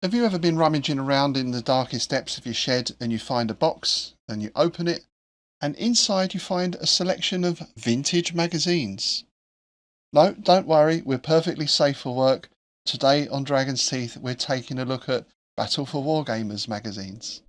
Have you ever been rummaging around in the darkest depths of your shed and you find a box and you open it and inside you find a selection of vintage magazines? No, don't worry, we're perfectly safe for work. Today on Dragon's Teeth, we're taking a look at Battle for Wargamers magazines.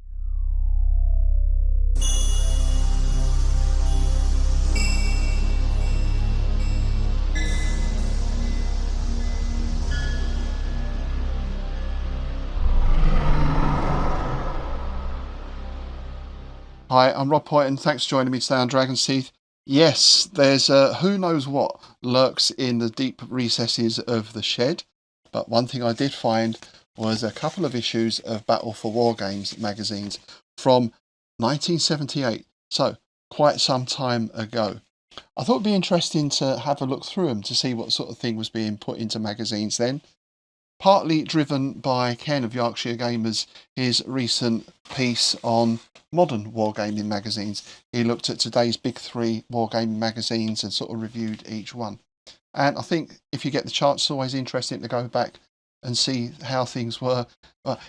Hi, I'm Rob Point, and thanks for joining me today on Dragon's Teeth. Yes, there's who knows what lurks in the deep recesses of the shed, but one thing I did find was a couple of issues of Battle for Wargames magazines from 1978, so quite some time ago. I thought it'd be interesting to have a look through them to see what sort of thing was being put into magazines then. Partly driven by Ken of Yorkshire Gamers, his recent piece on modern wargaming magazines. He looked at today's big three wargaming magazines and sort of reviewed each one. And I think if you get the chance, it's always interesting to go back and see how things were,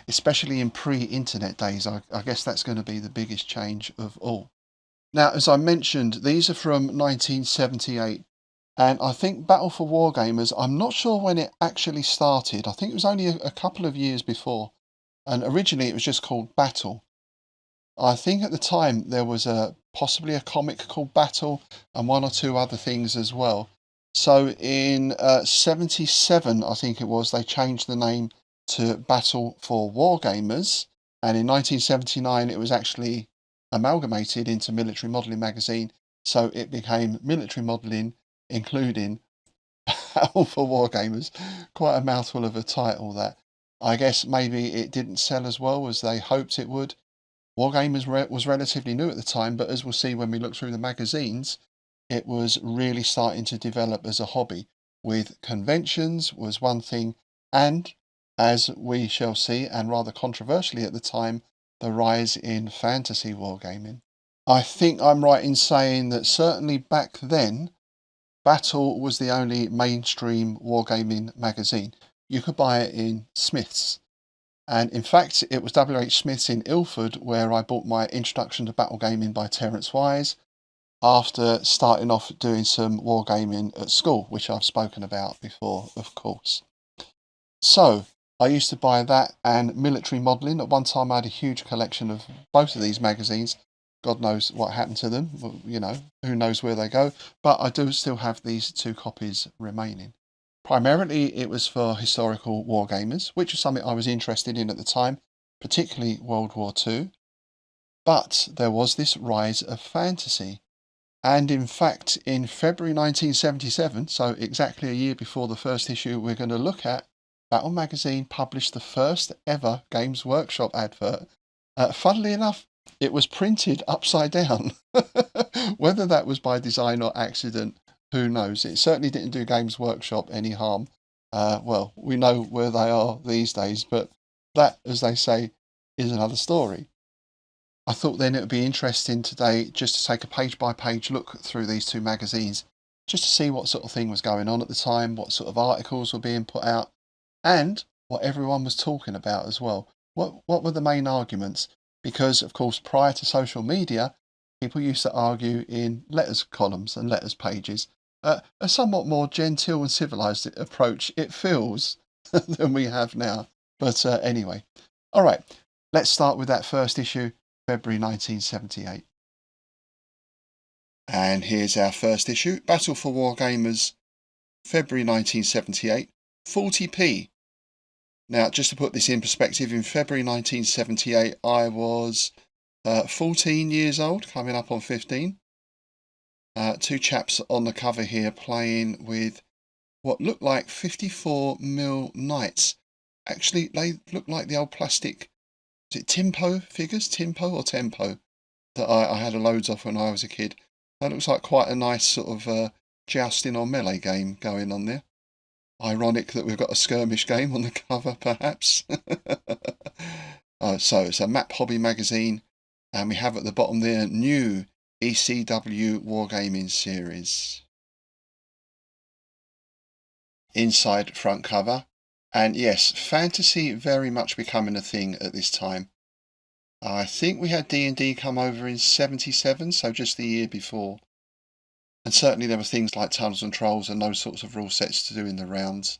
especially in pre-internet days. I guess that's going to be the biggest change of all. Now, as I mentioned, these are from 1978. And I think Battle for Wargamers, I'm not sure when it actually started. I think it was only a couple of years before. And originally it was just called Battle. I think at the time there was possibly a comic called Battle and one or two other things as well. So in 77, I think it was, they changed the name to Battle for Wargamers. And in 1979, it was actually amalgamated into Military Modelling Magazine. So it became Military Modelling, including Battle for Wargamers. Quite a mouthful of a title, that. I guess maybe it didn't sell as well as they hoped it would. Wargamers was relatively new at the time, but as we'll see when we look through the magazines, it was really starting to develop as a hobby, with conventions was one thing, and as we shall see, and rather controversially at the time, the rise in fantasy wargaming. I think I'm right in saying that certainly back then, Battle was the only mainstream wargaming magazine. You could buy it in Smith's. And in fact, it was W.H. Smith's in Ilford where I bought my Introduction to Battle Gaming by Terence Wise after starting off doing some wargaming at school, which I've spoken about before, of course. So I used to buy that and Military Modelling. At one time I had a huge collection of both of these magazines. God knows what happened to them. Well, you know, who knows where they go. But I do still have these two copies remaining. Primarily, it was for historical wargamers, which was something I was interested in at the time, particularly World War II. But there was this rise of fantasy. And in fact, in February 1977, so exactly a year before the first issue we're going to look at, Battle Magazine published the first ever Games Workshop advert. Funnily enough, it was printed upside down. Whether that was by design or accident, who knows? It certainly didn't do Games Workshop any harm. Well, we know where they are these days, but that, as they say, is another story. I thought then it would be interesting today just to take a page by page look through these two magazines, just to see what sort of thing was going on at the time, what sort of articles were being put out, and what everyone was talking about as well. What were the main arguments? Because, of course, prior to social media, people used to argue in letters columns and letters pages. A somewhat more genteel and civilized approach, it feels, than we have now. But anyway, all right, let's start with that first issue, February 1978. And here's our first issue, Battle for Wargamers, February 1978, 40p. Now, just to put this in perspective, in February 1978, I was 14 years old, coming up on 15. Two chaps on the cover here playing with what looked like 54mm knights. Actually, they look like the old plastic, is it Timpo figures? Timpo or Tempo? That I had loads of when I was a kid. That looks like quite a nice sort of jousting or melee game going on there. Ironic that we've got a skirmish game on the cover, perhaps. So it's a Map Hobby magazine, and we have at the bottom there, new ECW Wargaming series. Inside front cover, And yes, fantasy very much becoming a thing at this time. I think we had D&D come over in 77, so just the year before. And certainly there were things like Tunnels and Trolls and those sorts of rule sets to do in the rounds.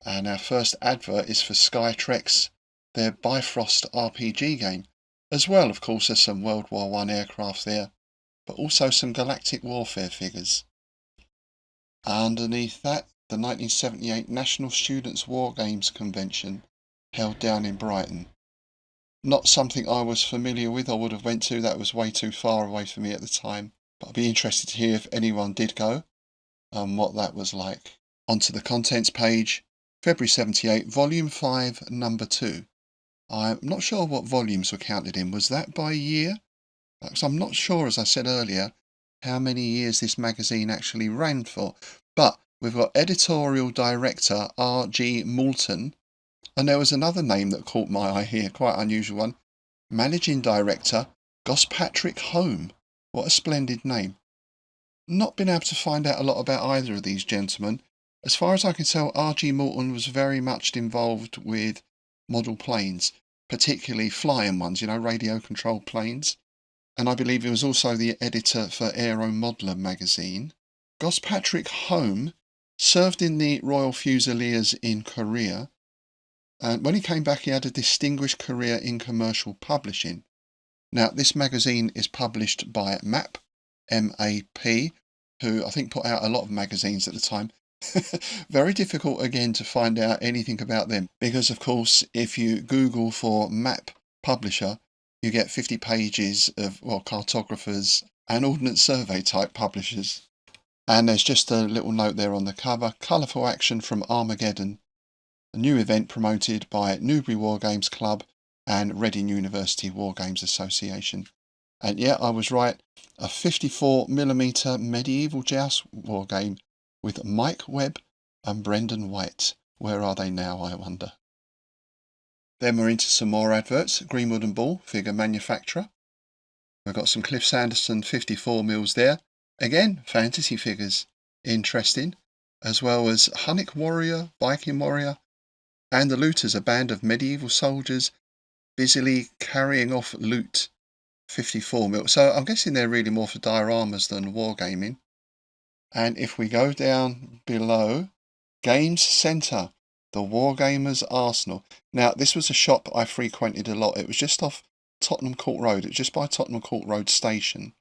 And our first advert is for Skytrex, their Bifrost RPG game, as well, of course, as some World War I aircraft there, but also some Galactic Warfare figures. Underneath that, the 1978 National Students' War Games Convention, held down in Brighton. Not something I was familiar with or would have went to. That was way too far away for me at the time. But I'd be interested to hear if anyone did go and what that was like. Onto the contents page. February 78, Volume 5, Number 2. I'm not sure what volumes were counted in. Was that by year? Because I'm not sure, as I said earlier, how many years this magazine actually ran for. But we've got editorial director R.G. Moulton. And there was another name that caught my eye here, quite an unusual one. Managing Director, Gospatrick Home. What a splendid name. Not been able to find out a lot about either of these gentlemen. As far as I can tell, R.G. Moulton was very much involved with model planes, particularly flying ones, radio-controlled planes. And I believe he was also the editor for Aero Modeler magazine. Gospatrick Home served in the Royal Fusiliers in Korea. And when he came back, he had a distinguished career in commercial publishing. Now, this magazine is published by MAP, M-A-P, who I think put out a lot of magazines at the time. Very difficult, again, to find out anything about them. Because, of course, if you Google for MAP publisher, you get 50 pages of, cartographers and Ordnance Survey type publishers. And there's just a little note there on the cover. Colourful action from Armageddon. A new event promoted by Newbury War Games Club and Reading University War Games Association. And yeah, I was right, a 54mm medieval joust war game with Mike Webb and Brendan White. Where are they now, I wonder? Then we're into some more adverts. Greenwood and Ball, figure manufacturer. We've got some Cliff Sanderson 54mm there. Again, fantasy figures. Interesting. As well as Hunnic Warrior, Viking Warrior, and the Looters, a band of medieval soldiers busily carrying off loot. 54mm. So I'm guessing they're really more for dioramas than wargaming. And if we go down below, Games Centre, the Wargamers Arsenal. Now, this was a shop I frequented a lot. It was just off Tottenham Court Road. It was just by Tottenham Court Road station.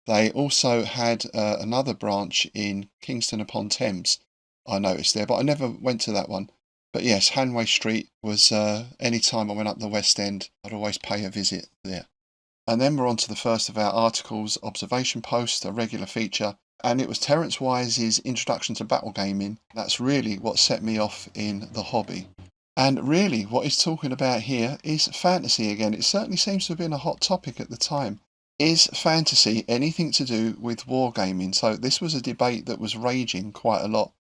They also had another branch in Kingston upon Thames, I noticed there, but I never went to that one. But yes, Hanway Street was, any time I went up the West End, I'd always pay a visit there. And then we're on to the first of our articles, Observation Post, a regular feature. And it was Terence Wise's Introduction to Battle Gaming. That's really what set me off in the hobby. And really, what he's talking about here is fantasy again. It certainly seems to have been a hot topic at the time. Is fantasy anything to do with wargaming? So this was a debate that was raging quite a lot.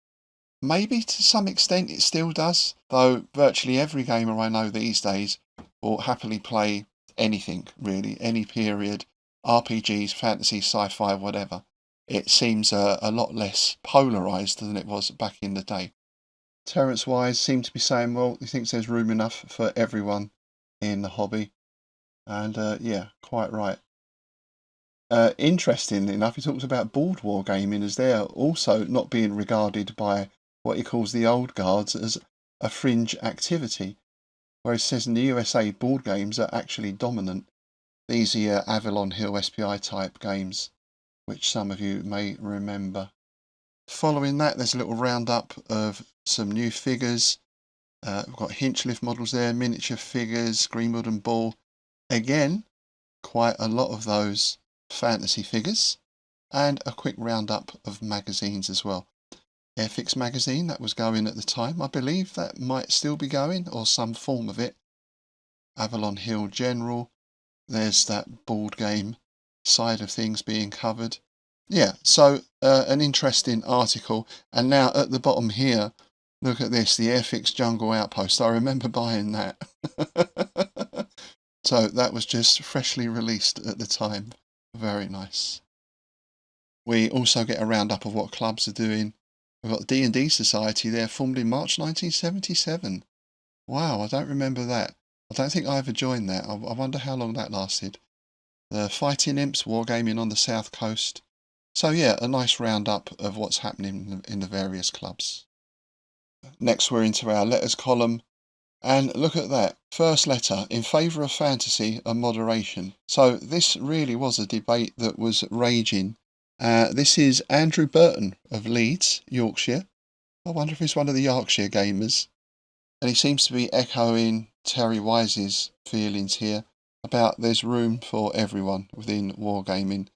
Maybe to some extent it still does, though virtually every gamer I know these days will happily play anything, really, any period, RPGs, fantasy, sci-fi, whatever. It seems a lot less polarised than it was back in the day. Terence Wise seemed to be saying, well, he thinks there's room enough for everyone in the hobby. And yeah, quite right. Interestingly enough, he talks about board wargaming as they're also not being regarded by what he calls the old guards as a fringe activity, whereas he says in the USA board games are actually dominant. These are Avalon Hill SPI type games, which some of you may remember. Following that, there's a little roundup of some new figures. We've got Hinchliff models there, miniature figures, Greenwood and Ball. Again, quite a lot of those fantasy figures, and a quick roundup of magazines as well. Airfix magazine, that was going at the time. I believe that might still be going, or some form of it. Avalon Hill General. There's that board game side of things being covered. Yeah, so an interesting article. And now at the bottom here, look at this, the Airfix Jungle Outpost. I remember buying that. So that was just freshly released at the time. Very nice. We also get a roundup of what clubs are doing. We've got D&D Society there, formed in March 1977. Wow, I don't remember that. I don't think I ever joined that. I wonder how long that lasted. The Fighting Imps, Wargaming on the South Coast. So yeah, a nice roundup of what's happening in the various clubs. Next we're into our letters column. And look at that. First letter, in favour of fantasy and moderation. So this really was a debate that was raging. This is Andrew Burton of Leeds, Yorkshire. I wonder if he's one of the Yorkshire gamers. And he seems to be echoing Terry Wise's feelings here about there's room for everyone within wargaming.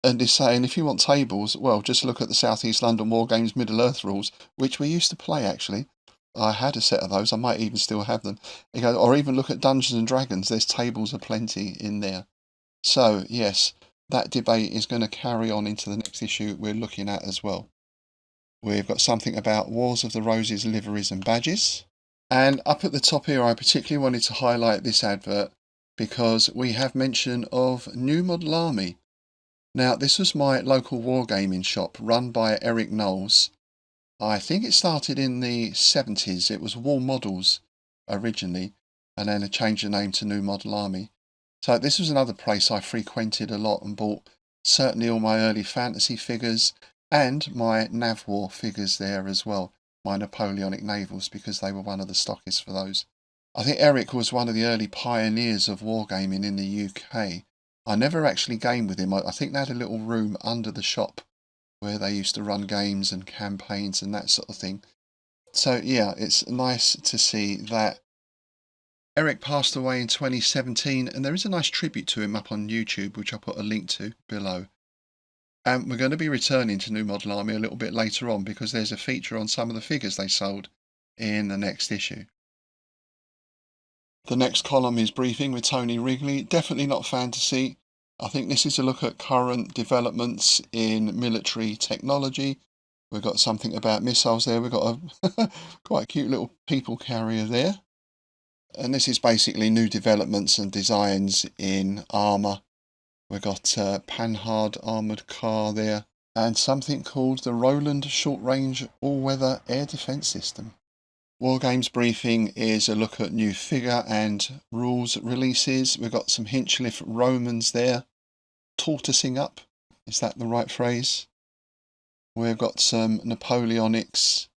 And he's saying if you want tables, well, just look at the South East London Wargames Middle Earth rules, which we used to play actually. I had a set of those. I might even still have them. He goes, or even look at Dungeons and Dragons. There's tables aplenty in there. So yes, that debate is going to carry on into the next issue we're looking at as well. We've got something about Wars of the Roses liveries and badges. And up at the top here, I particularly wanted to highlight this advert because we have mention of New Model Army. Now, this was my local wargaming shop run by Eric Knowles. I think it started in the 70s. It was War Models originally, and then it changed the name to New Model Army. So this was another place I frequented a lot and bought certainly all my early fantasy figures and my Nav War figures there as well, my Napoleonic navals, because they were one of the stockists for those. I think Eric was one of the early pioneers of wargaming in the UK. I never actually gamed with him. I think they had a little room under the shop where they used to run games and campaigns and that sort of thing. So yeah, it's nice to see that. Eric passed away in 2017, and there is a nice tribute to him up on YouTube, which I'll put a link to below. And we're going to be returning to New Model Army a little bit later on because there's a feature on some of the figures they sold in the next issue. The next column is Briefing with Tony Wrigley. Definitely not fantasy. I think this is a look at current developments in military technology. We've got something about missiles there. We've got a quite a cute little people carrier there. And this is basically new developments and designs in armour. We've got a Panhard armoured car there. And something called the Roland Short Range All-Weather Air Defence System. Wargames Briefing is a look at new figure and rules releases. We've got some Hinchliffe Romans there. Tortoising up, is that the right phrase? We've got some Napoleonics.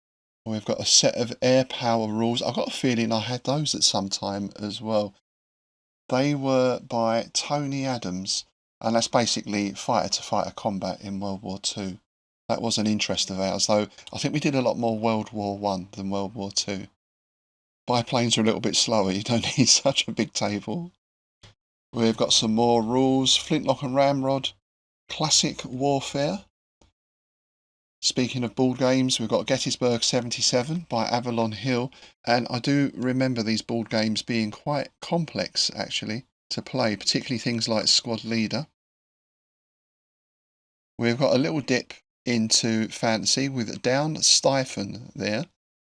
We've got a set of air power rules. I've got a feeling I had those at some time as well. They were by Tony Adams, and that's basically fighter-to-fighter combat in World War II. That was an interest of ours, though I think we did a lot more World War I than World War II. Biplanes are a little bit slower, you don't need such a big table. We've got some more rules, Flintlock and Ramrod, Classic Warfare. Speaking of board games, we've got Gettysburg 77 by Avalon Hill, and I do remember these board games being quite complex actually to play, particularly things like Squad Leader. We've got a little dip into fantasy with Down Styphon there,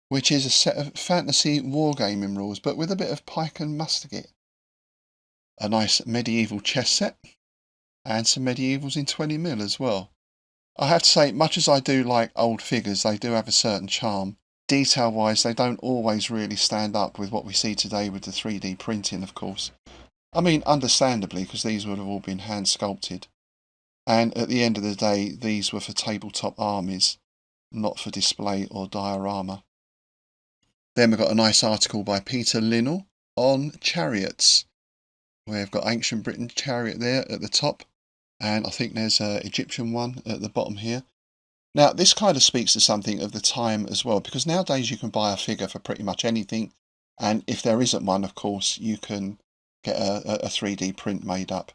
which is a set of fantasy wargaming rules, but with a bit of pike and musket. A nice medieval chess set, and some medievals in 20mm as well. I have to say, much as I do like old figures, they do have a certain charm. Detail-wise, they don't always really stand up with what we see today with the 3D printing, of course. I mean, understandably, because these would have all been hand-sculpted. And at the end of the day, these were for tabletop armies, not for display or diorama. Then we've got a nice article by Peter Linnell on chariots. We've got Ancient Britain chariot there at the top, and I think there's an Egyptian one at the bottom here. Now, this kind of speaks to something of the time as well, because nowadays you can buy a figure for pretty much anything, and if there isn't one, of course, you can get a 3D print made up.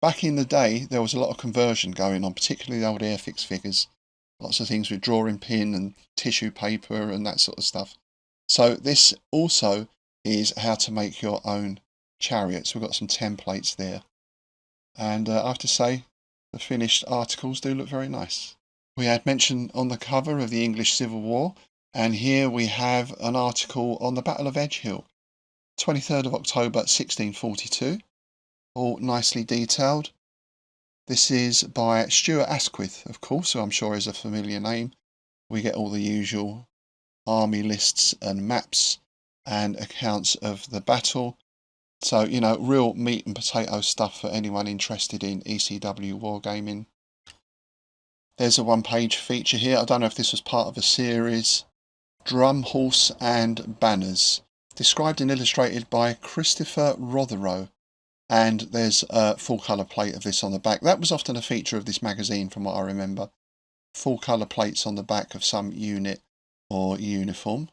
Back in the day, there was a lot of conversion going on, particularly the old Airfix figures. Lots of things with drawing pin and tissue paper and that sort of stuff. So this also is how to make your own chariots. We've got some templates there. And I have to say, the finished articles do look very nice. We had mention on the cover of the English Civil War, and here we have an article on the Battle of Edgehill, 23rd of October 1642, all nicely detailed. This is by Stuart Asquith, of course, who I'm sure is a familiar name. we get all the usual army lists and maps and accounts of the battle. So, you know, real meat and potato stuff for anyone interested in ECW wargaming. There's a one-page feature here. I don't know if this was part of a series. Drum, Horse and Banners. Described and illustrated by Christopher Rotherow. And there's a full colour plate of this on the back. That was often a feature of this magazine from what I remember. Full colour plates on the back of some unit or uniform.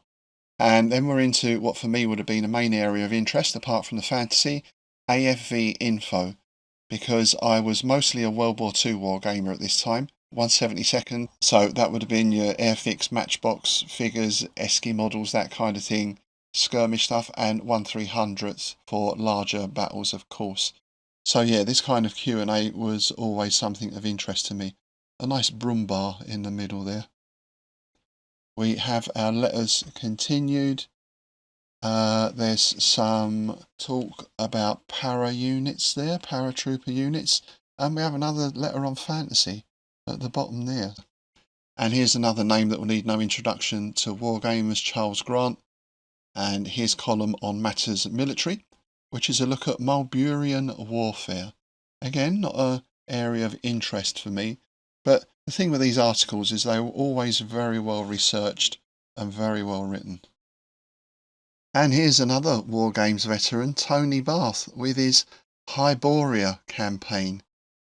And then we're into what for me would have been a main area of interest, apart from the fantasy, AFV info, because I was mostly a World War II wargamer at this time, 1/72nd, so that would have been your Airfix, Matchbox, figures, Esky models, that kind of thing, skirmish stuff, and 1/300th for larger battles, of course. So yeah, this kind of Q&A was always something of interest to me. A nice broom bar in the middle there. We have our letters continued. There's some talk about para units there, paratrooper units. And we have another letter on fantasy at the bottom there. And here's another name that will need no introduction to Wargamers, Charles Grant. And his column on matters military, which is a look at Marlburian warfare. Again, not an area of interest for me. But the thing with these articles is they were always very well researched and very well written. And here's another War Games veteran, Tony Bath, with his Hyboria campaign.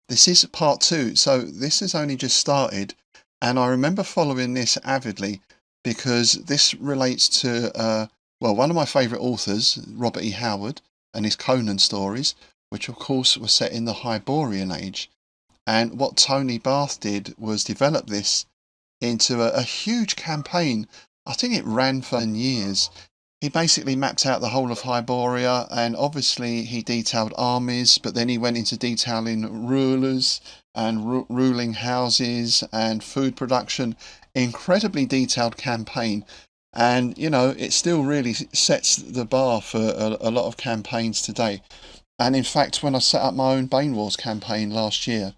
This is part 2, so this has only just started, and I remember following this avidly because this relates to, well, one of my favourite authors, Robert E. Howard, and his Conan stories, which of course were set in the Hyborian Age. And what Tony Bath did was develop this into a huge campaign. I think it ran for years. He basically mapped out the whole of Hyboria, and obviously he detailed armies, but then he went into detailing rulers and ruling houses and food production. Incredibly detailed campaign. And, you know, it still really sets the bar for a lot of campaigns today. And in fact, when I set up my own Bane Wars campaign last year,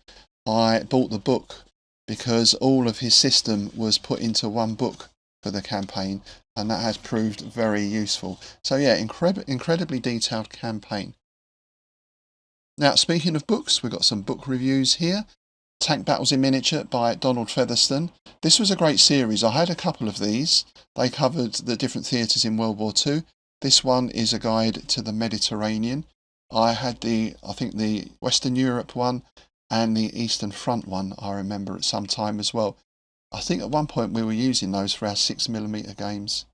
I bought the book because all of his system was put into one book for the campaign, and that has proved very useful. So yeah, incredibly detailed campaign. Now, speaking of books, we've got some book reviews here. Tank Battles in Miniature by Donald Featherstone. This was a great series. I had a couple of these. They covered the different theatres in World War II. This one is a guide to the Mediterranean. I had I think the Western Europe one and the Eastern Front one, I remember at some time as well. I think at one point we were using those for our 6mm games.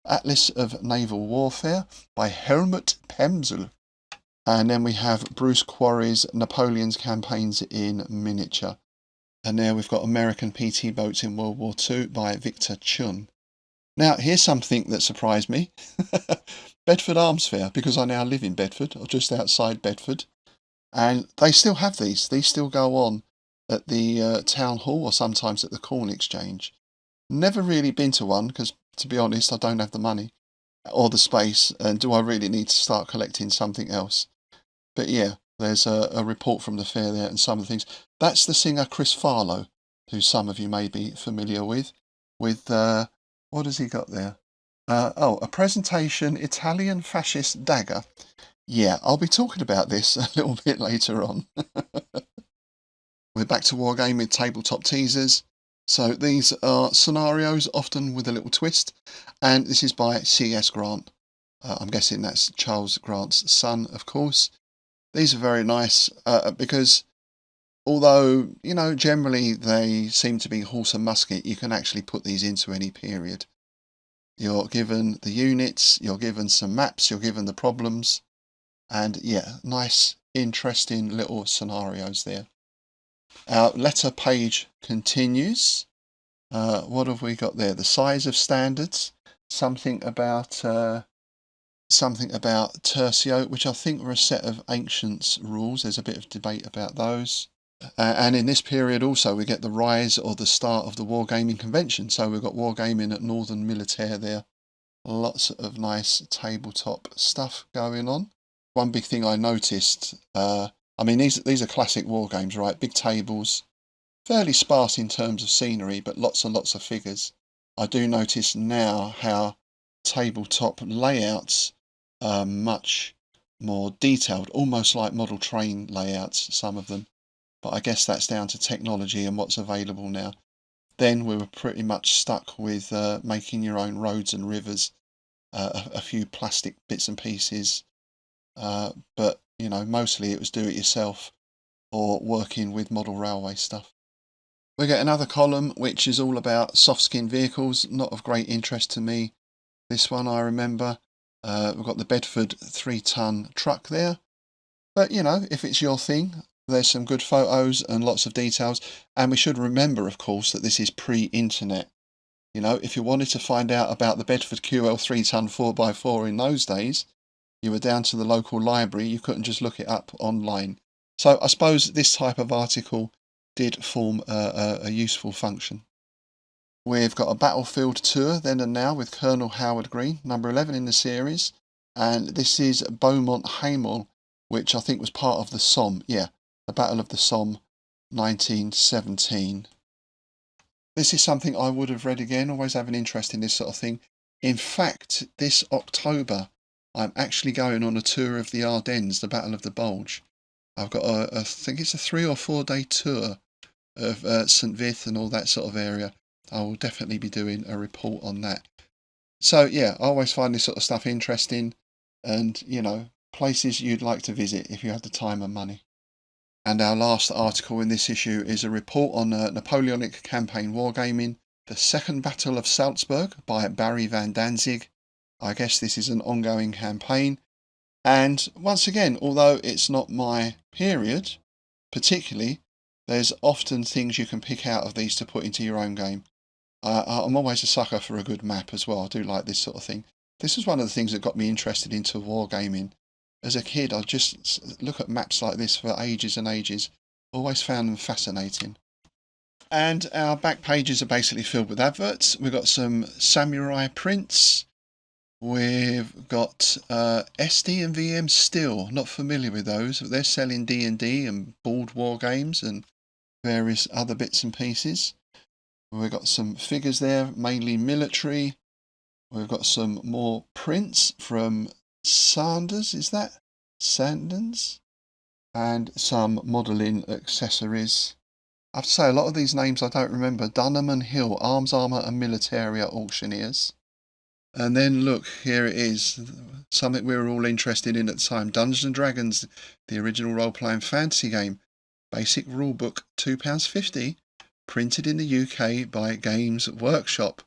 Atlas of Naval Warfare by Helmut Pemsel. And then we have Bruce Quarry's Napoleon's Campaigns in Miniature. And there we've got American PT Boats in World War II by Victor Chun. Now, here's something that surprised me. Bedford Arms Fair, because I now live in Bedford, or just outside Bedford. And they still have these. These still go on at the town hall or sometimes at the Corn Exchange. Never really been to one because, to be honest, I don't have the money or the space. And do I really need to start collecting something else? But yeah, there's a report from the fair there and some of the things. That's the singer Chris Farlow, who some of you may be familiar with what has he got there? A presentation, Italian Fascist Dagger. Yeah, I'll be talking about this a little bit later on. We're back to Wargaming tabletop teasers. So these are scenarios, often with a little twist, and this is by C.S. Grant. I'm guessing that's Charles Grant's son, of course. These are very nice because although, you know, generally they seem to be horse and musket, you can actually put these into any period. You're given the units, you're given some maps, you're given the problems, and yeah, nice, interesting little scenarios there. Our letter page continues. What have we got there? The size of standards, something about tertio, which I think were a set of ancients rules. There's a bit of debate about those. And in this period also we get the rise or the start of the Wargaming Convention. So we've got Wargaming at Northern Militaire there. Lots of nice tabletop stuff going on. One big thing I noticed, I mean, these are classic war games, right? Big tables, fairly sparse in terms of scenery, but lots and lots of figures. I do notice now how tabletop layouts are much more detailed, almost like model train layouts, some of them. But I guess that's down to technology and what's available now. Then we were pretty much stuck with making your own roads and rivers, a few plastic bits and pieces, but you know, mostly it was do it yourself or working with model railway stuff. We get another column which is all about soft skin vehicles, not of great interest to me. This one I remember. We've got the Bedford 3-ton truck there. But you know, if it's your thing, there's some good photos and lots of details. And we should remember, of course, that this is pre-internet. You know, if you wanted to find out about the Bedford QL 3-ton 4x4 in those days, you were down to the local library. You couldn't just look it up online. So I suppose this type of article did form a useful function. We've got a battlefield tour then and now with Colonel Howard Green, number 11 in the series. And this is Beaumont Hamel, which I think was part of the Somme. Yeah, the Battle of the Somme, 1917. This is something I would have read again, always have an interest in this sort of thing. In fact, this October, I'm actually going on a tour of the Ardennes, the Battle of the Bulge. I've got I think it's a 3 or 4 day tour of St Vith and all that sort of area. I will definitely be doing a report on that. So yeah, I always find this sort of stuff interesting and, you know, places you'd like to visit if you had the time and money. And our last article in this issue is a report on Napoleonic campaign wargaming, The Second Battle of Salzburg by Barry van Danzig. I guess this is an ongoing campaign. And once again, although it's not my period particularly, there's often things you can pick out of these to put into your own game. I'm always a sucker for a good map as well. I do like this sort of thing. This is one of the things that got me interested into wargaming. As a kid, I'd just look at maps like this for ages and ages. Always found them fascinating. And our back pages are basically filled with adverts. We've got some samurai prints. We've got SD and VM Still. Not familiar with those. They're selling D&D and board war games and various other bits and pieces. We've got some figures there, mainly military. We've got some more prints from Sanders, is that? Sanders? And some modelling accessories. I have to say, a lot of these names I don't remember. Dunham and Hill, Arms, Armour and Militaria Auctioneers. And then look, here it is. Something we were all interested in at the time. Dungeons & Dragons, the original role-playing fantasy game. Basic rulebook, £2.50. Printed in the UK by Games Workshop.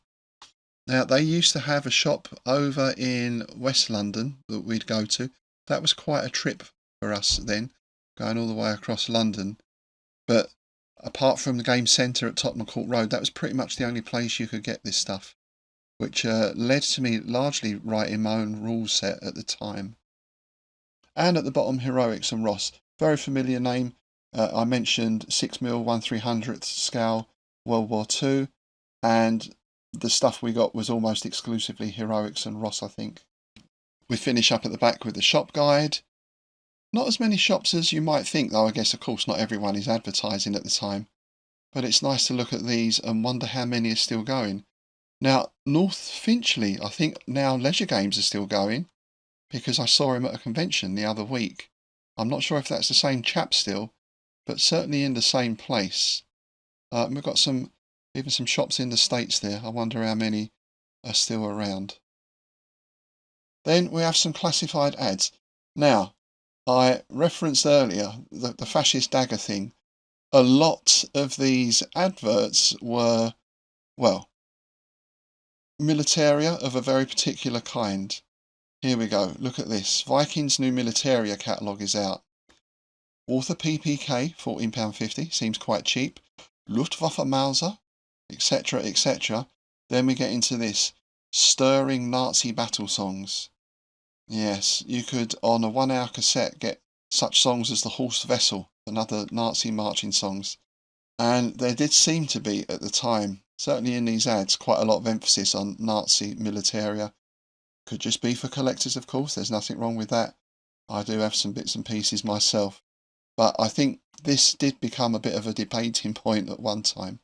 Now, they used to have a shop over in West London that we'd go to. That was quite a trip for us then, going all the way across London. But apart from the game centre at Tottenham Court Road, that was pretty much the only place you could get this stuff, which led to me largely writing my own rule set at the time. And at the bottom, Heroics and Ross. Very familiar name. I mentioned 6mm 1/300th scale World War II, and the stuff we got was almost exclusively Heroics and Ross, I think. We finish up at the back with the shop guide. Not as many shops as you might think, though I guess of course not everyone is advertising at the time. But it's nice to look at these and wonder how many are still going. Now, North Finchley, I think now Leisure Games are still going, because I saw him at a convention the other week. I'm not sure if that's the same chap still, but certainly in the same place. We've got even some shops in the States there. I wonder how many are still around. Then we have some classified ads. Now, I referenced earlier the fascist dagger thing. A lot of these adverts were, well, militaria of a very particular kind. Here we go. Look at this. Viking's new militaria catalogue is out. Author PPK, £14.50, seems quite cheap. Luftwaffe Mauser, etc., etc. Then we get into this. Stirring Nazi battle songs. Yes, you could, on a 1-hour cassette, get such songs as the Horst Wessel and other Nazi marching songs. And there did seem to be, at the time, certainly in these ads, quite a lot of emphasis on Nazi militaria. Could just be for collectors, of course. There's nothing wrong with that. I do have some bits and pieces myself. But I think this did become a bit of a debating point at one time.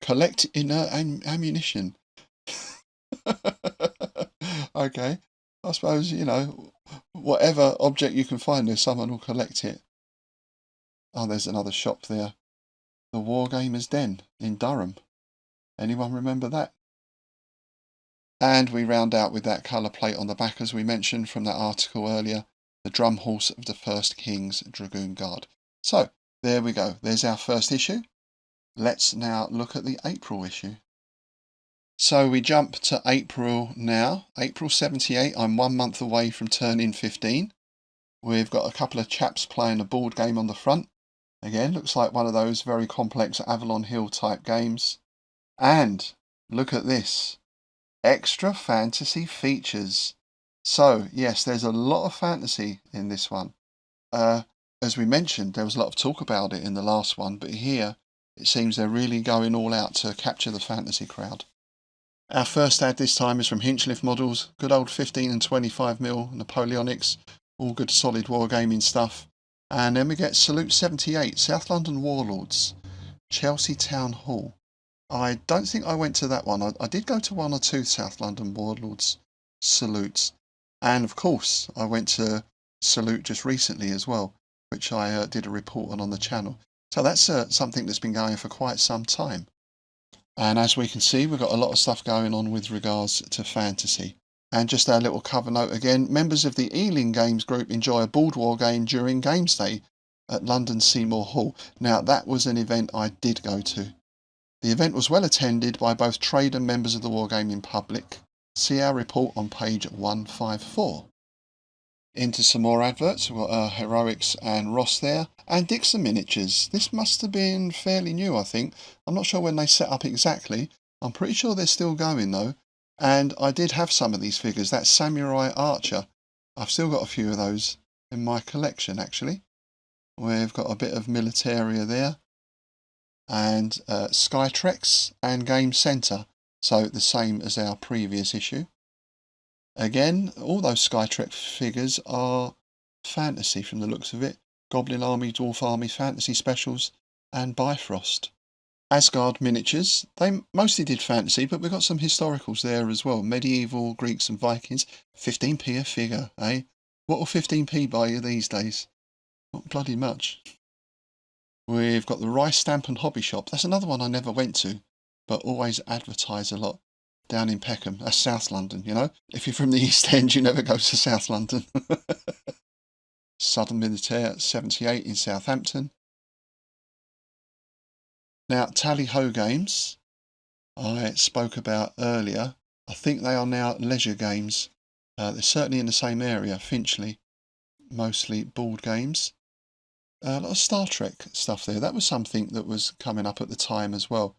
Collect inert ammunition. Okay, I suppose, you know, whatever object you can find there, someone will collect it. Oh, there's another shop there. The Wargamers Den in Durham. Anyone remember that? And we round out with that colour plate on the back, as we mentioned from that article earlier, the drum horse of the 1st King's Dragoon Guard. So, there we go. There's our first issue. Let's now look at the April issue. So we jump to April now. April 78, I'm 1 month away from turning 15. We've got a couple of chaps playing a board game on the front. Again, looks like one of those very complex Avalon Hill type games. And look at this. Extra fantasy features. So, yes, there's a lot of fantasy in this one. As we mentioned, there was a lot of talk about it in the last one, but here it seems they're really going all out to capture the fantasy crowd. Our first ad this time is from Hinchcliffe Models, good old 15 and 25mm Napoleonics, all good solid wargaming stuff. And then we get Salute 78, South London Warlords, Chelsea Town Hall. I don't think I went to that one. I did go to 1 or 2 South London Warlords salutes. And of course, I went to Salute just recently as well, which I did a report on the channel. So that's something that's been going for quite some time. And as we can see, we've got a lot of stuff going on with regards to fantasy. And just our little cover note again, members of the Ealing Games group enjoy a board war game during Games Day at London Seymour Hall. Now, that was an event I did go to. The event was well attended by both trade and members of the wargaming public. See our report on page 154. Into some more adverts. We've got Heroics and Ross there. And Dixon Miniatures. This must have been fairly new, I think. I'm not sure when they set up exactly. I'm pretty sure they're still going though. And I did have some of these figures. That Samurai Archer. I've still got a few of those in my collection actually. We've got a bit of Militaria there. And Skytrex and Game Centre. So the same as our previous issue. Again, all those Skytrek figures are fantasy from the looks of it. Goblin Army, Dwarf Army, Fantasy Specials, and Bifrost. Asgard Miniatures, they mostly did fantasy, but we've got some historicals there as well. Medieval, Greeks and Vikings. 15p a figure, eh? What will 15p buy you these days? Not bloody much. We've got the Rice Stamp and Hobby Shop. That's another one I never went to, but always advertise a lot. Down in Peckham. That's South London, you know. If you're from the East End, you never go to South London. Southern Militaire 78 in Southampton. Now, Tally Ho Games, I spoke about earlier. I think they are now leisure games. They're certainly in the same area, Finchley. Mostly board games. A lot of Star Trek stuff there. That was something that was coming up at the time as well.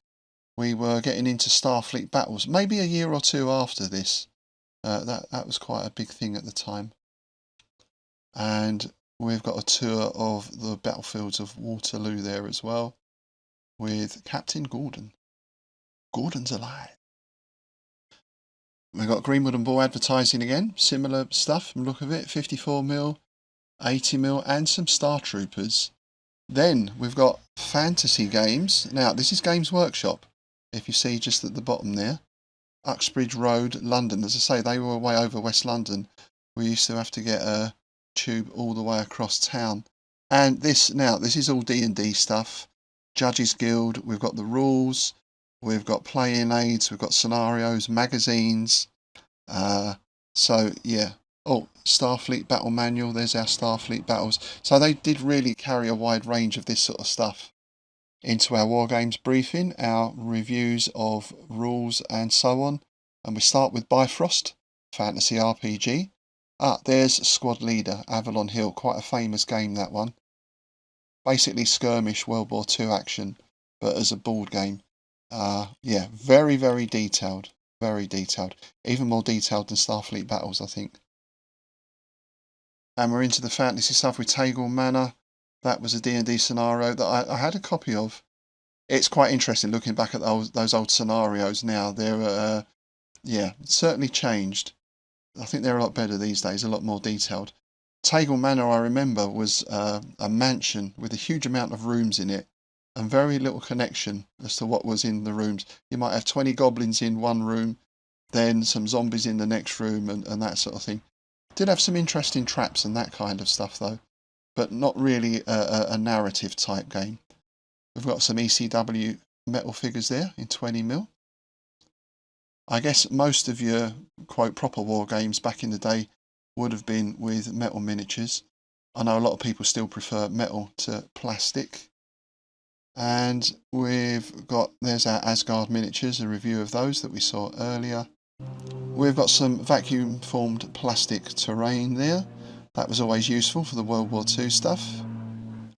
We were getting into Starfleet battles, maybe a year or two after this. That was quite a big thing at the time. And we've got a tour of the battlefields of Waterloo there as well, with Captain Gordon. Gordon's alive. We've got Greenwood and Ball advertising again, similar stuff from the look of it, 54mm, 80mm, and some Star Troopers. Then we've got fantasy games. Now, this is Games Workshop. If you see just at the bottom there, Uxbridge Road, London. As I say, they were way over West London. We used to have to get a tube all the way across town. And this is all D&D stuff. Judges Guild, we've got the rules, we've got play-in aids, we've got scenarios, magazines. So, yeah. Oh, Starfleet Battle Manual, there's our Starfleet battles. So they did really carry a wide range of this sort of stuff into our Wargames briefing, our reviews of rules and so on. And we start with Bifrost, Fantasy RPG. There's Squad Leader, Avalon Hill, quite a famous game that one. Basically skirmish World War II action, but as a board game. Yeah, very, very detailed. Very detailed. Even more detailed than Starfleet Battles, I think. And we're into the fantasy stuff with Tagle Manor. That was a D&D scenario that I had a copy of. It's quite interesting looking back at those old scenarios now. They're, yeah, certainly changed. I think they're a lot better these days, a lot more detailed. Tagle Manor, I remember, was a mansion with a huge amount of rooms in it and very little connection as to what was in the rooms. You might have 20 goblins in one room, then some zombies in the next room, and that sort of thing. Did have some interesting traps and that kind of stuff, though, but not really a narrative type game. We've got some ECW metal figures there in 20mm. I guess most of your, quote, proper war games back in the day would have been with metal miniatures. I know a lot of people still prefer metal to plastic. And we've got, there's our Asgard miniatures, a review of those that we saw earlier. We've got some vacuum formed plastic terrain there. That was always useful for the World War II stuff.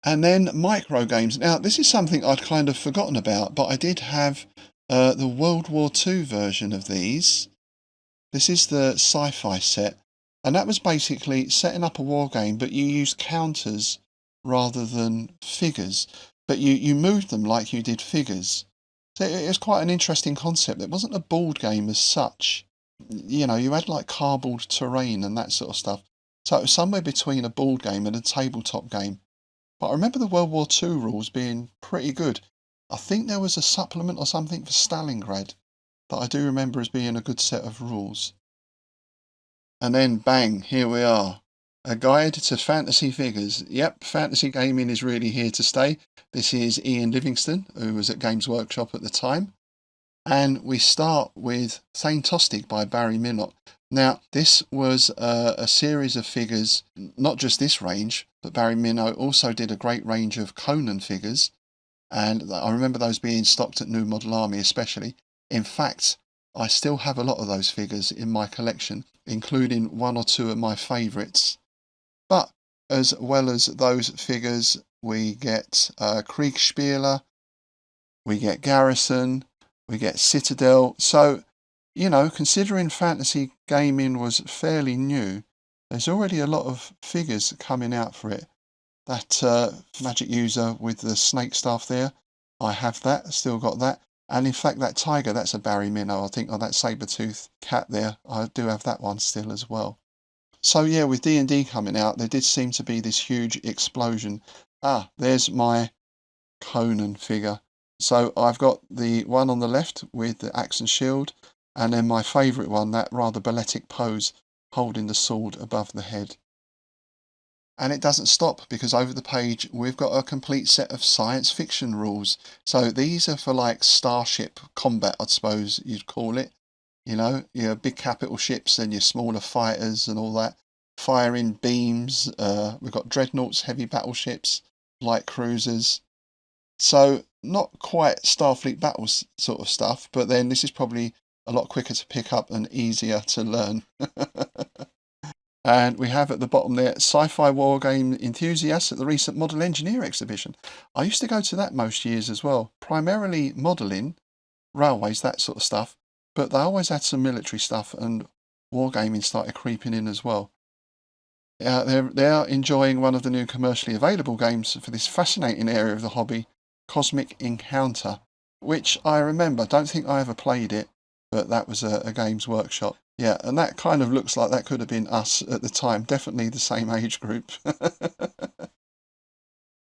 And then micro games. Now, this is something I'd kind of forgotten about, but I did have the World War II version of these. This is the sci-fi set, and that was basically setting up a war game, but you used counters rather than figures, but you moved them like you did figures. So it was quite an interesting concept. It wasn't a board game as such. You know, you had like cardboard terrain and that sort of stuff. So it was somewhere between a board game and a tabletop game. But I remember the World War II rules being pretty good. I think there was a supplement or something for Stalingrad that I do remember as being a good set of rules. And then bang, here we are. A guide to fantasy figures. Yep, fantasy gaming is really here to stay. This is Ian Livingston, who was at Games Workshop at the time. And we start with Thane Tostig by Barry Minot. Now, this was a series of figures, not just this range, but Barry Minot also did a great range of Conan figures. And I remember those being stocked at New Model Army especially. In fact, I still have a lot of those figures in my collection, including one or two of my favourites. But as well as those figures, we get Kriegspieler, we get Garrison, we get Citadel. So, you know, considering fantasy gaming was fairly new, there's already a lot of figures coming out for it. That magic user with the snake staff there, I have that, still got that. And in fact, that tiger, that's a Barry Minnow, I think, or that saber-tooth cat there, I do have that one still as well. So yeah, with D&D coming out, there did seem to be this huge explosion. Ah, there's my Conan figure. So I've got the one on the left with the axe and shield, and then my favourite one, that rather balletic pose, holding the sword above the head. And it doesn't stop, because over the page we've got a complete set of science fiction rules. So these are for like starship combat, I suppose you'd call it. You know, your big capital ships and your smaller fighters and all that. Firing beams. We've got dreadnoughts, heavy battleships, light cruisers. So not quite Starfleet battles sort of stuff, but then this is probably a lot quicker to pick up and easier to learn. And we have at the bottom there, sci-fi war game enthusiasts at the recent Model Engineer exhibition. I used to go to that most years as well, primarily modelling, railways, that sort of stuff, but they always had some military stuff, and wargaming started creeping in as well. They're enjoying one of the new commercially available games for this fascinating area of the hobby, Cosmic Encounter, which I remember, don't think I ever played it, but that was a Games Workshop. Yeah, and that kind of looks like that could have been us at the time, definitely the same age group.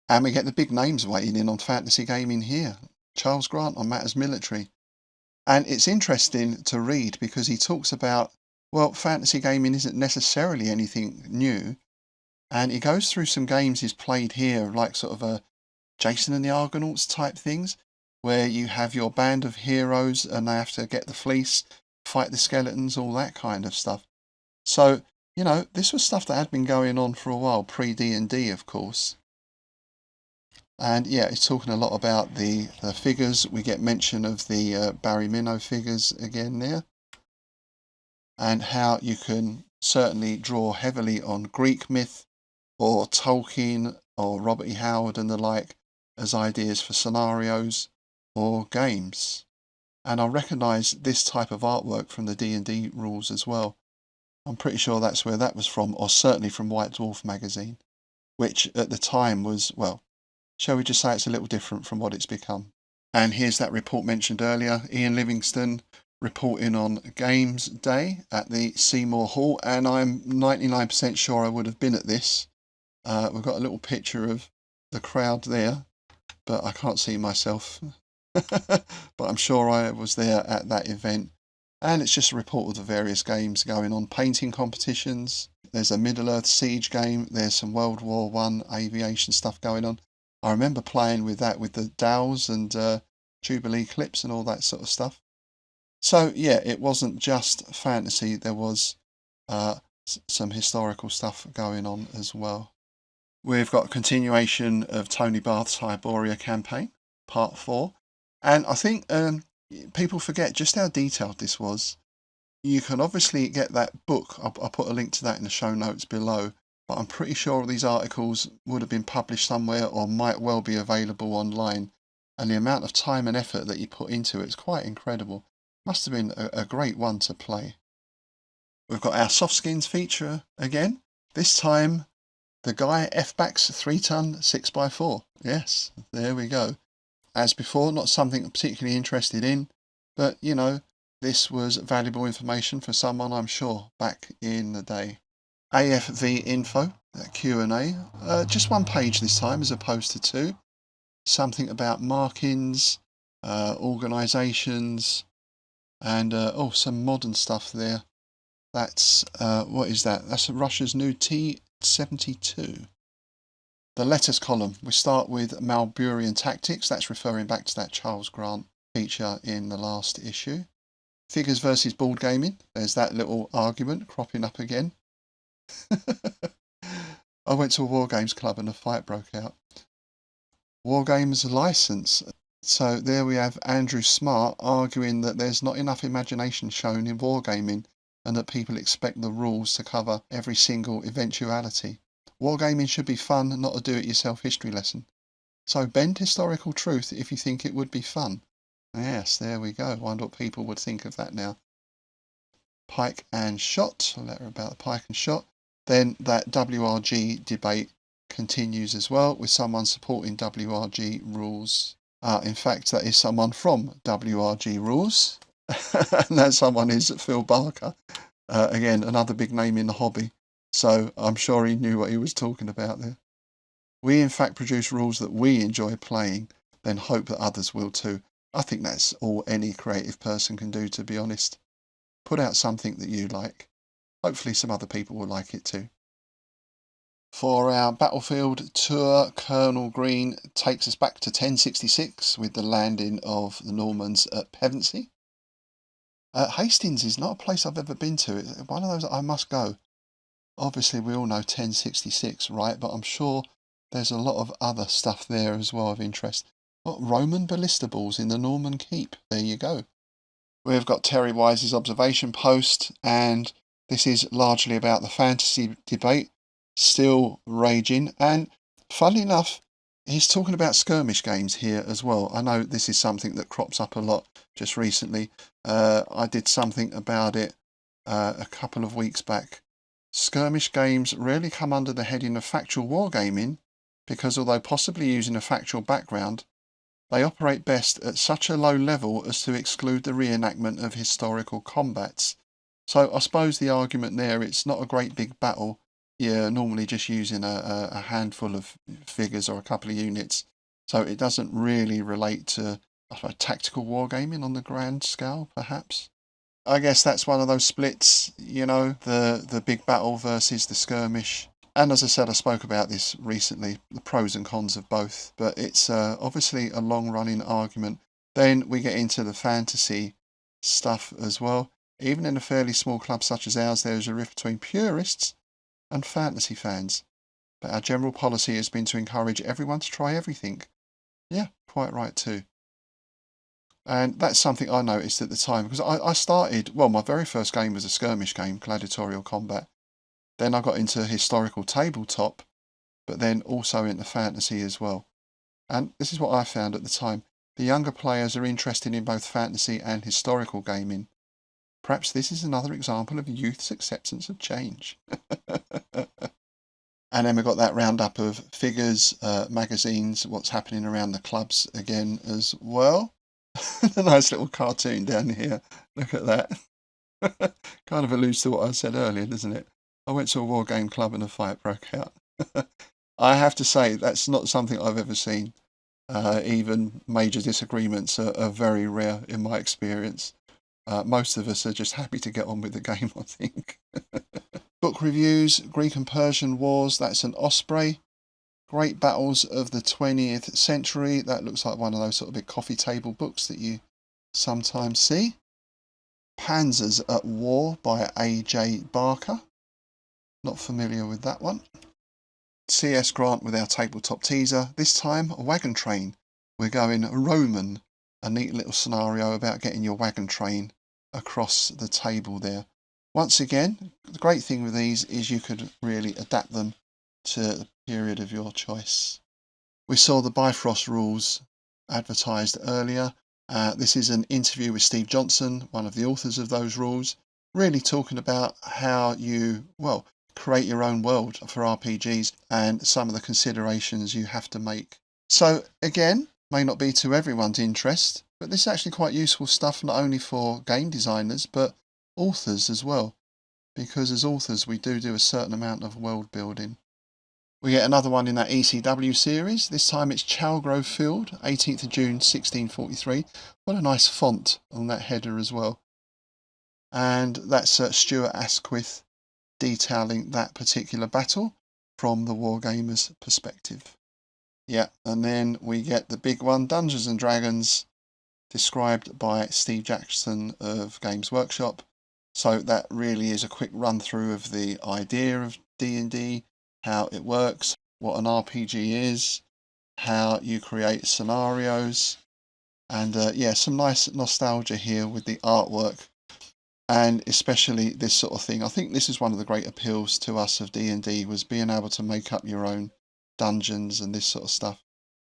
And we get the big names weighing in on fantasy gaming here. Charles Grant on Matters Military. And it's interesting to read because he talks about, well, fantasy gaming isn't necessarily anything new. And he goes through some games he's played here, like sort of a Jason and the Argonauts type things, where you have your band of heroes and they have to get the fleece, fight the skeletons, all that kind of stuff. So, you know, this was stuff that had been going on for a while, pre-D&D, of course. And yeah, it's talking a lot about the figures. We get mention of the Barry Minnow figures again there. And how you can certainly draw heavily on Greek myth or Tolkien or Robert E. Howard and the like as ideas for scenarios or games. And I recognise this type of artwork from the D&D rules as well. I'm pretty sure that's where that was from, or certainly from White Dwarf magazine, which at the time was, well, shall we just say it's a little different from what it's become. And here's that report mentioned earlier, Ian Livingston, reporting on Games Day at the Seymour Hall, and I'm 99% sure I would have been at this. We've got a little picture of the crowd there, but I can't see myself. But I'm sure I was there at that event. And it's just a report of the various games going on. Painting competitions. There's a Middle-earth siege game. There's some World War One aviation stuff going on. I remember playing with that with the dowels and Jubilee clips and all that sort of stuff. So yeah, it wasn't just fantasy. There was some historical stuff going on as well. We've got a continuation of Tony Bath's Hyboria campaign, part 4. And I think people forget just how detailed this was. You can obviously get that book. I'll put a link to that in the show notes below. But I'm pretty sure all these articles would have been published somewhere or might well be available online. And the amount of time and effort that you put into it is quite incredible. Must have been a great one to play. We've got our soft skins feature again. This time, the Guy F-Backs 3-ton 6x4. Yes, there we go. As before, not something I'm particularly interested in, but you know, this was valuable information for someone, I'm sure, back in the day. AFV info, Q&A, just one page this time as opposed to 2. Something about markings, organisations, and some modern stuff there. That's, what is that? That's Russia's new T-72. The letters column, we start with Malburian Tactics. That's referring back to that Charles Grant feature in the last issue. Figures versus board gaming. There's that little argument cropping up again. I went to a Wargames club and a fight broke out. Wargamers license. So there we have Andrew Smart arguing that there's not enough imagination shown in wargaming and that people expect the rules to cover every single eventuality. Wargaming should be fun, not a do-it-yourself history lesson. So bend historical truth if you think it would be fun. Yes, there we go. Wonder what people would think of that now. Pike and shot. A letter about the pike and shot. Then that WRG debate continues as well, with someone supporting WRG rules. In fact, that is someone from WRG rules. And that someone is Phil Barker. Again, another big name in the hobby. So I'm sure he knew what he was talking about there. We in fact produce rules that we enjoy playing, then hope that others will too. I think that's all any creative person can do, to be honest. Put out something that you like. Hopefully some other people will like it too. For our battlefield tour, Colonel Green takes us back to 1066 with the landing of the Normans at Pevensey. Hastings is not a place I've ever been to. It's one of those that I must go. Obviously we all know 1066, right? But I'm sure there's a lot of other stuff there as well of interest. What, Roman ballista balls in the Norman Keep? There you go. We've got Terry Wise's observation post, and this is largely about the fantasy debate, still raging. And funnily enough, he's talking about skirmish games here as well. I know this is something that crops up a lot just recently. I did something about it a couple of weeks back. Skirmish games rarely come under the heading of factual wargaming because although possibly using a factual background, they operate best at such a low level as to exclude the reenactment of historical combats. So I suppose the argument there, it's not a great big battle. You're normally just using a handful of figures or a couple of units. So it doesn't really relate to tactical wargaming on the grand scale, perhaps. I guess that's one of those splits, you know, the big battle versus the skirmish. And as I said, I spoke about this recently, the pros and cons of both. But it's obviously a long-running argument. Then we get into the fantasy stuff as well. Even in a fairly small club such as ours, there is a rift between purists and fantasy fans. But our general policy has been to encourage everyone to try everything. Yeah, quite right too. And that's something I noticed at the time, because I started, well, my very first game was a skirmish game, Gladiatorial Combat. Then I got into historical tabletop, but then also into fantasy as well. And this is what I found at the time. The younger players are interested in both fantasy and historical gaming. Perhaps this is another example of youth's acceptance of change. And then we've got that roundup of figures, magazines, what's happening around the clubs again as well. A nice little cartoon down here. Look at that. Kind of alludes to what I said earlier, doesn't it? I went to a war game club and a fight broke out. I have to say, that's not something I've ever seen. Even major disagreements are very rare in my experience. Most of us are just happy to get on with the game, I think. Book reviews, Greek and Persian Wars, that's an Osprey. Great Battles of the 20th Century, that looks like one of those sort of big coffee table books that you sometimes see. Panzers at War by A.J. Barker. Not familiar with that one. C.S. Grant with our tabletop teaser. This time, a wagon train. We're going Roman. A neat little scenario about getting your wagon train across the table there. Once again, the great thing with these is you could really adapt them to the period of your choice. We saw the Bifrost rules advertised earlier. This is an interview with Steve Johnson, one of the authors of those rules, really talking about how you, well, create your own world for RPGs and some of the considerations you have to make. So again, may not be to everyone's interest, but this is actually quite useful stuff not only for game designers but authors as well, because as authors we do a certain amount of world building. We get another one in that ECW series. This time it's Chalgrove Field, 18th of June 1643. What a nice font on that header as well. And that's Stuart Asquith detailing that particular battle from the Wargamers perspective. Yeah, and then we get the big one, Dungeons and Dragons, described by Steve Jackson of Games Workshop. So that really is a quick run through of the idea of D&D, how it works, what an RPG is, how you create scenarios, and yeah, some nice nostalgia here with the artwork, and especially this sort of thing. I think this is one of the great appeals to us of D&D, was being able to make up your own dungeons and this sort of stuff.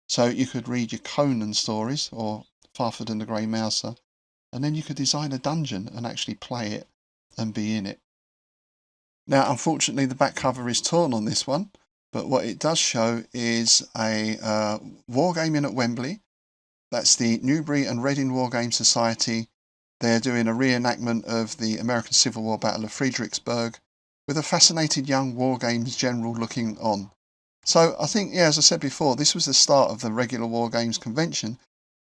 So you could read your Conan stories or Farford and the Grey Mouser, and then you could design a dungeon and actually play it and be in it. Now, unfortunately, the back cover is torn on this one, but what it does show is a wargaming at Wembley. That's the Newbury and Reading Wargame Society. They're doing a reenactment of the American Civil War Battle of Fredericksburg with a fascinated young Wargames general looking on. So I think, yeah, as I said before, this was the start of the regular Wargames convention,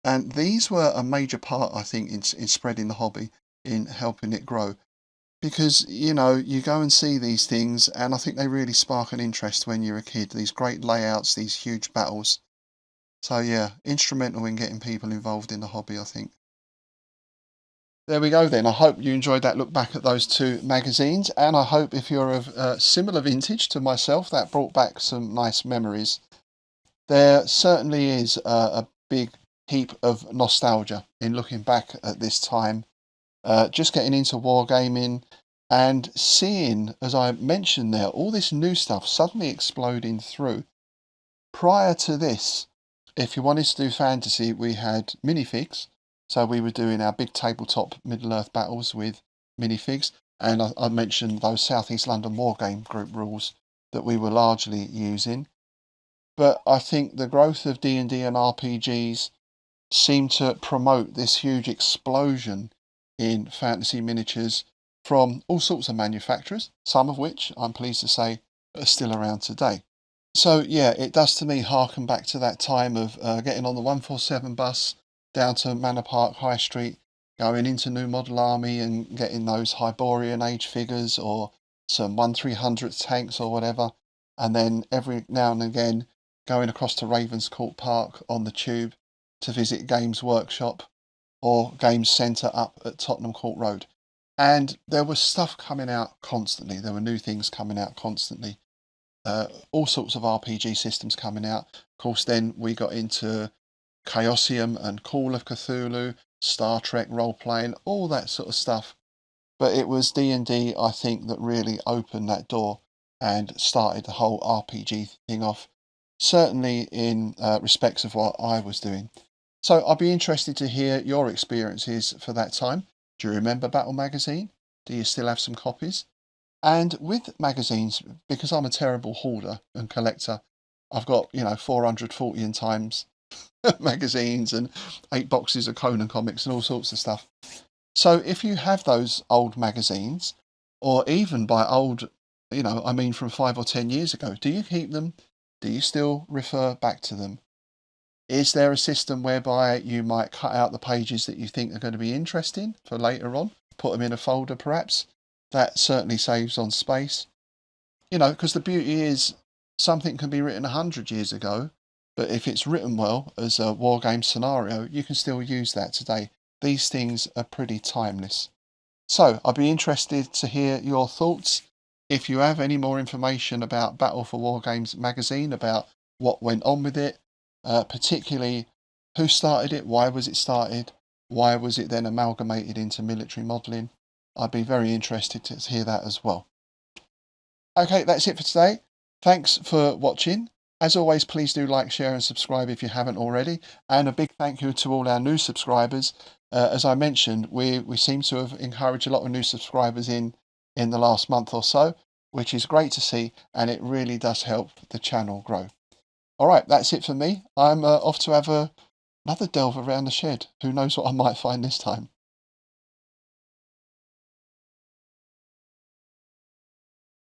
and these were a major part, I think, in spreading the hobby, in helping it grow. Because, you know, you go and see these things and I think they really spark an interest when you're a kid. These great layouts, these huge battles. So yeah, instrumental in getting people involved in the hobby, I think. There we go then. I hope you enjoyed that look back at those two magazines, and I hope if you're of similar vintage to myself, that brought back some nice memories. There certainly is a big heap of nostalgia in looking back at this time. Just getting into wargaming and seeing, as I mentioned there, all this new stuff suddenly exploding through. Prior to this, if you wanted to do fantasy, we had minifigs. So we were doing our big tabletop Middle-earth battles with minifigs. And I mentioned those South East London Wargame Group rules that we were largely using. But I think the growth of D&D and RPGs seemed to promote this huge explosion in fantasy miniatures from all sorts of manufacturers, some of which I'm pleased to say are still around today. So yeah, it does to me harken back to that time of getting on the 147 bus down to Manor Park High Street, going into New Model Army and getting those Hyborian age figures or some 1/300 tanks or whatever, and then every now and again going across to Ravenscourt Park on the tube to visit Games Workshop or Games Centre up at Tottenham Court Road. And there was stuff coming out constantly. There were new things coming out constantly. All sorts of RPG systems coming out. Of course, then we got into Chaosium and Call of Cthulhu, Star Trek role-playing, all that sort of stuff. But it was D&D, I think, that really opened that door and started the whole RPG thing off. Certainly in respects of what I was doing. So I'd be interested to hear your experiences for that time. Do you remember Battle Magazine? Do you still have some copies? And with magazines, because I'm a terrible hoarder and collector, I've got, 440 times magazines and 8 boxes of Conan comics and all sorts of stuff. So if you have those old magazines, or even by old, I mean from 5 or 10 years ago, do you keep them? Do you still refer back to them? Is there a system whereby you might cut out the pages that you think are going to be interesting for later on, put them in a folder perhaps? That certainly saves on space. Because the beauty is something can be written 100 years ago, but if it's written well as a war game scenario, you can still use that today. These things are pretty timeless. So I'd be interested to hear your thoughts. If you have any more information about Battle for War Games magazine, about what went on with it, particularly who started it, why was it started, why was it then amalgamated into military modelling, I'd be very interested to hear that as well. Okay, that's it for today. Thanks for watching. As always, please do like, share and subscribe if you haven't already. And a big thank you to all our new subscribers. As I mentioned, we seem to have encouraged a lot of new subscribers in the last month or so, which is great to see, and it really does help the channel grow. All right, that's it for me. I'm off to have another delve around the shed. Who knows what I might find this time.